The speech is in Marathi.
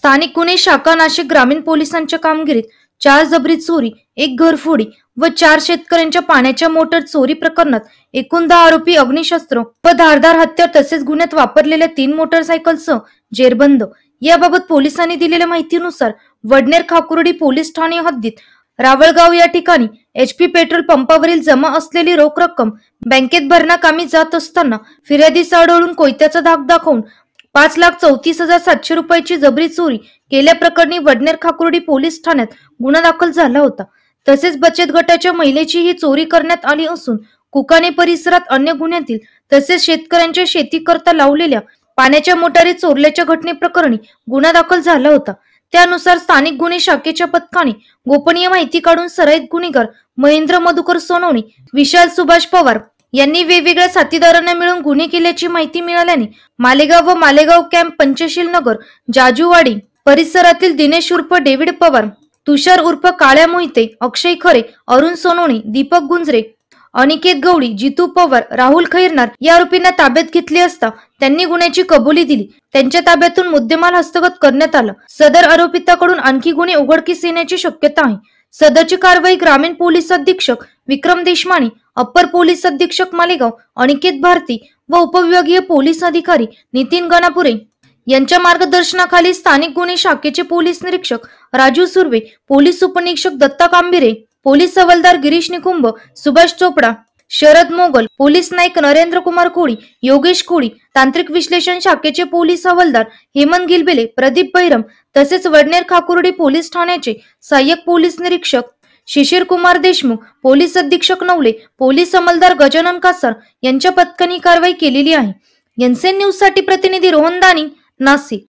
स्थानिक गुन्हे शाखा नाशिक ग्रामीण पोलिसांच्या कामगिरीत 4 जबरी चोरी, 1 घरफोडी व 4 शेतकऱ्यांच्या पाण्याच्या मोटर चोरी प्रकरणात एकूण 10 आरोपी अग्निशस्त्र व धारदार हत्यार तसेच गुन्ह्यात वापरलेल्या 3 मोटरसायकलसह जेरबंद। याबाबत पोलिसांनी दिलेल्या माहितीनुसार वडनेर खाकुर्डी पोलीस ठाणे हद्दीत रावळगाव या ठिकाणी HP पेट्रोल पंपावरील जमा असलेली रोख रक्कम बँकेत भरण्याकामी जात असताना फिर्यादीस आढळून कोयत्याचा धाक दाखवून 5,34,700 रुपयाची जबरी चोरी केल्याप्रकरणी वडनेर खाकुर्डी पोलीस ठाण्यात गुन्हा दाखल झाला होता। तसेच बचत गटाच्या महिलेची ही चोरी करण्यात आली असून कुकाणे परिसरात अन्य गुन्ह्यातील तसेच शेतकऱ्यांच्या शेतीकरता लावलेल्या पाण्याच्या मोटारी चोरल्याच्या घटनेप्रकरणी गुन्हा दाखल झाला होता। त्यानुसार स्थानिक गुन्हे शाखेच्या पथकाने गोपनीय माहिती काढून सराईत गुन्हेगार महेंद्र मधुकर सोनवणे, विशाल सुभाष पवार यांनी वेगवेगळ्या साथीदारांना मिळून गुन्हे केल्याची माहिती मिळाल्याने मालेगाव व मालेगाव कॅम्प, पंचशील नगर, जाजूवाडी परिसरातील दिनेश उर्फ डेव्हिड पवार, तुषार उर्फ काळ्या मोहिते, अक्षय खरे, अरुण सोनवणे, दीपक गुंजरे, अनिकेत गवळी, जितू पवार, राहुल खैरनार या आरोपींना ताब्यात घेतले असता त्यांनी गुन्ह्याची कबुली दिली। त्यांच्या ताब्यातून मुद्देमाल हस्तगत करण्यात आला। सदर आरोपिताकडून आणखी गुन्हे उघडकीस येण्याची शक्यता आहे। सदरची कारवाई ग्रामीण पोलीस अधीक्षक विक्रम देशमाने, अप्पर पोलीस अधीक्षक मालेगाव अनिकेत भारती व उपविभागीय पोलीस अधिकारी नितीन गणापुरे यांच्या मार्गदर्शनाखाली स्थानिक गुन्हे शाखेचे पोलीस निरीक्षक राजू सुर्वे, पोलीस उपनिरीक्षक दत्ता कांबिरे, पोलीस हवालदार गिरीश निकुंभ, सुभाष चोपडा, शरद मोगल, पोलीस नाईक नरेंद्र कुमार कोळी, योगेश कोळी, तांत्रिक विश्लेषण शाखेचे पोलीस हवालदार हेमंत गिलबेले, प्रदीप बैरम तसेच वडनेर खाकुर्डी पोलीस ठाण्याचे सहाय्यक पोलीस निरीक्षक शिशिर कुमार देशमुख, पोलीस अधीक्षक नवले, पोलीस अंमलदार गजानन कासार यांच्या पथकाने कारवाई केलेली आहे। एनसीएन न्यूज साठी प्रतिनिधी रोहन दानी, नाशिक।